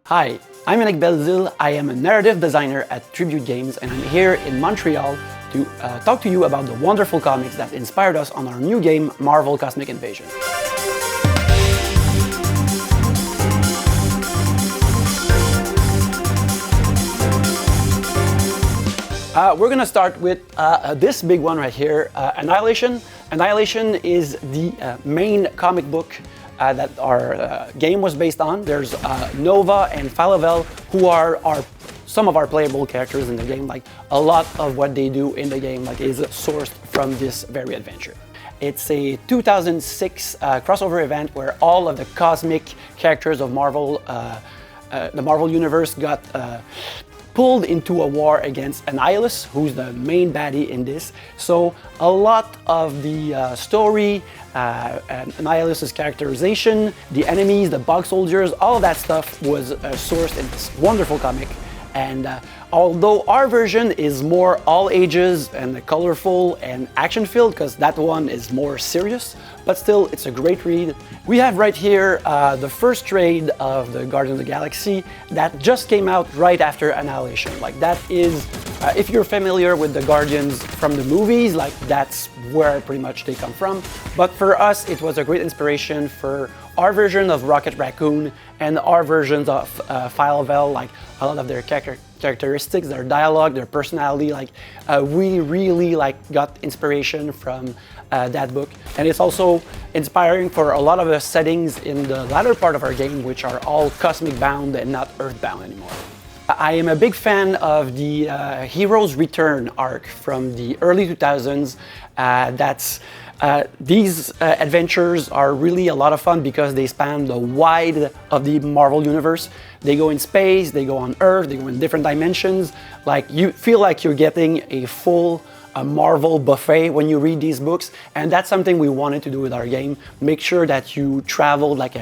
Hi, I'm Yannick Belzil. I am a narrative designer at Tribute Games, and I'm here in Montreal to talk to you about the wonderful comics that inspired us on our new game, Marvel Cosmic Invasion. We're gonna start with this big one right here, Annihilation. Annihilation is the main comic book that our game was based on. There's Nova and Falavel, who are some of our playable characters in the game. Like a lot of what they do in the game is sourced from this very adventure. It's a 2006 crossover event where all of the cosmic characters of Marvel, the Marvel universe, got pulled into a war against Annihilus, who's the main baddie in this. So a lot of the story, Annihilus's characterization, the enemies, the bug soldiers, all of that stuff was sourced in this wonderful comic. And although our version is more all ages and colorful and action-filled, because that one is more serious, but still it's a great read. We have right here the first trade of the Guardians of the Galaxy that just came out right after Annihilation. Like that is, if you're familiar with the Guardians from the movies, like that's where pretty much they come from. But for us, it was a great inspiration for our version of Rocket Raccoon and our versions of Falavel, like a lot of their characteristics, their dialogue, their personality. Like we really got inspiration from that book, and it's also inspiring for a lot of the settings in the latter part of our game, which are all cosmic bound and not earth bound anymore. I am a big fan of the Heroes Return arc from the early 2000s. These adventures are really a lot of fun because they span the wide of the Marvel universe. They go in space, they go on Earth, they go in different dimensions. Like you feel like you're getting a full Marvel buffet when you read these books, and that's something we wanted to do with our game. Make sure that you travel like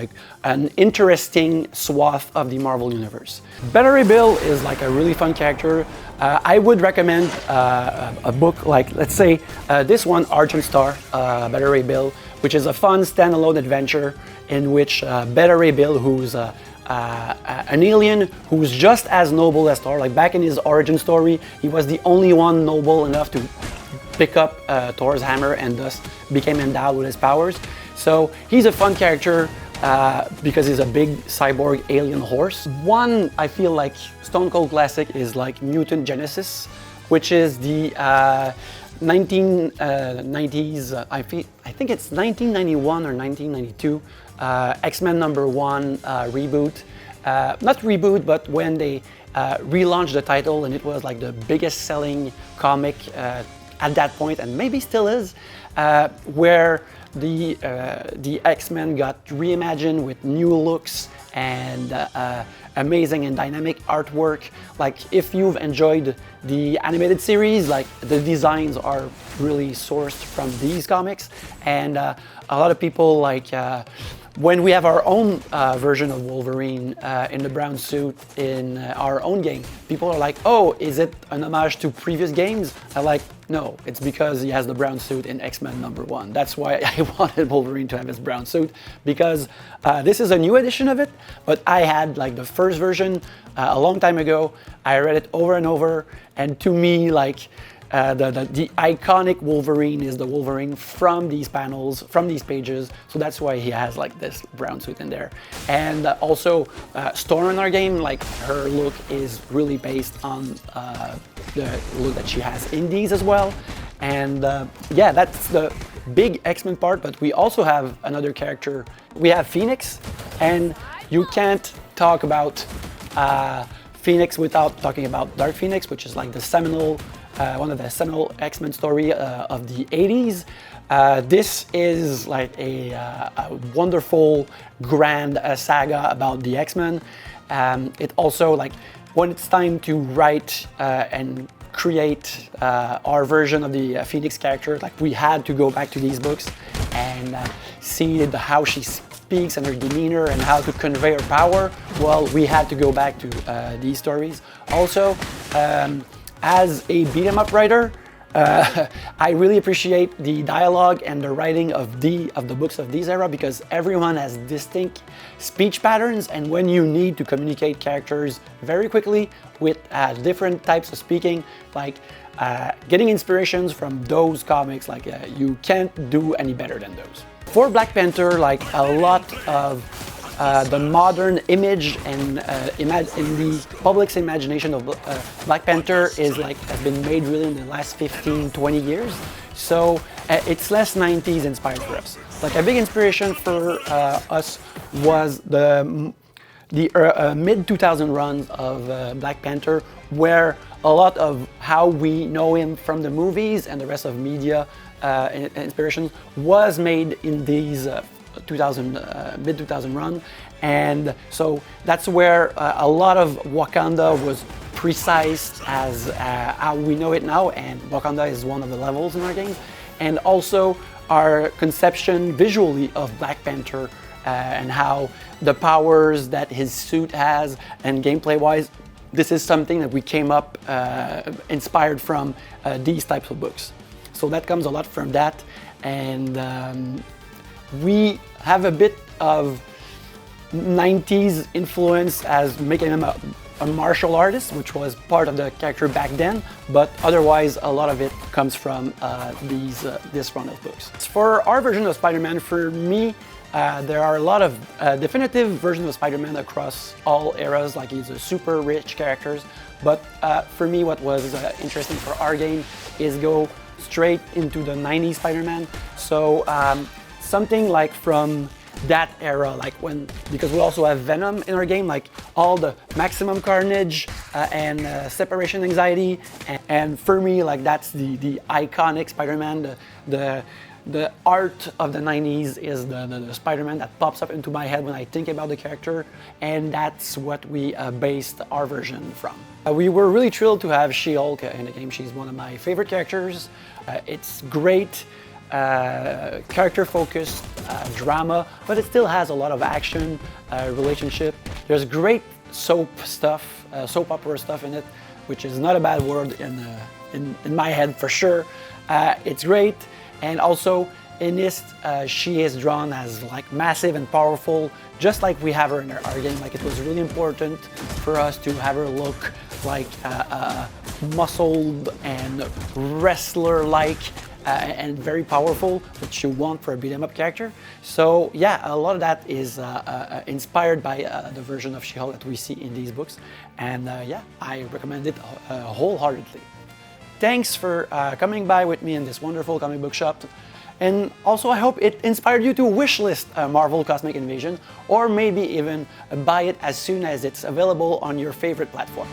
an interesting swath of the Marvel universe. Beta Ray Bill is like a really fun character. I would recommend a book like, let's say, this one, Argent Star, Beta Ray Bill, which is a fun standalone adventure in which Beta Ray Bill, who's an alien who's just as noble as Thor. Like back in his origin story, he was the only one noble enough to pick up Thor's hammer and thus became endowed with his powers. So he's a fun character because he's a big cyborg alien horse. One I feel like Stone Cold classic is like Mutant Genesis, which is the 1990s, I think it's 1991 or 1992, X-Men #1 reboot. Not reboot, but when they relaunched the title, and it was like the biggest selling comic at that point, and maybe still is, where the X-Men got reimagined with new looks and amazing and dynamic artwork. Like if you've enjoyed the animated series, like the designs are really sourced from these comics, and a lot of people like when we have our own version of Wolverine in the brown suit in our own game, people are like, oh, is it an homage to previous games? I'm like, no, it's because he has the brown suit in X-Men #1. That's why I wanted Wolverine to have his brown suit, because this is a new edition of it, but I had like the first version a long time ago. I read it over and over, and to me, like, the iconic Wolverine is the Wolverine from these panels, from these pages, so that's why he has like this brown suit in there. And also Storm in our game, like her look is really based on the look that she has in these as well. And yeah, that's the big X-Men part, but we also have another character. We have Phoenix, and you can't talk about Phoenix without talking about Dark Phoenix, which is like the seminal one of the seminal X-Men story of the 80s. This is like a wonderful, grand saga about the X-Men. It also, like, when it's time to write and create our version of the Phoenix character, like we had to go back to these books and see how she speaks and her demeanor and how to convey her power. Well, we had to go back to these stories. Also, as a beat-em-up writer, I really appreciate the dialogue and the writing of the books of this era, because everyone has distinct speech patterns, and when you need to communicate characters very quickly with different types of speaking, like getting inspirations from those comics, like you can't do any better than those. For Black Panther, like a lot of the modern image and in the public's imagination of Black Panther has been made really in the last 15-20 years. So it's less 90s inspired for us. Like a big inspiration for us was the mid 2000 runs of Black Panther, where a lot of how we know him from the movies and the rest of media inspiration was made in these mid 2000 run, and so that's where a lot of Wakanda was precise as how we know it now, and Wakanda is one of the levels in our game, and also our conception visually of Black Panther and how the powers that his suit has, and gameplay wise, this is something that we came up inspired from these types of books. So that comes a lot from that, and we have a bit of 90s influence as making him a martial artist, which was part of the character back then, but otherwise a lot of it comes from this run of books. For our version of Spider-Man, for me, there are a lot of definitive versions of Spider-Man across all eras, like he's a super rich characters, but for me what was interesting for our game is go straight into the 90s Spider-Man. So something like from that era, like because we also have Venom in our game, like all the maximum carnage and separation anxiety, and for me, like that's the iconic Spider-Man. The art of the 90s is the Spider-Man that pops up into my head when I think about the character, and that's what we based our version from. We were really thrilled to have She-Hulk in the game. She's one of my favorite characters. It's great, character-focused drama, but it still has a lot of action, relationship. There's great soap opera stuff in it, which is not a bad word in my head for sure. It's great, and also in this, she is drawn as like massive and powerful, just like we have her in our game. Like it was really important for us to have her look like muscled and wrestler-like. And very powerful, which you want for a beat 'em up character. So yeah, a lot of that is inspired by the version of She-Hulk that we see in these books, and yeah, I recommend it wholeheartedly. Thanks for coming by with me in this wonderful comic book shop, and also I hope it inspired you to wishlist Marvel Cosmic Invasion, or maybe even buy it as soon as it's available on your favorite platforms.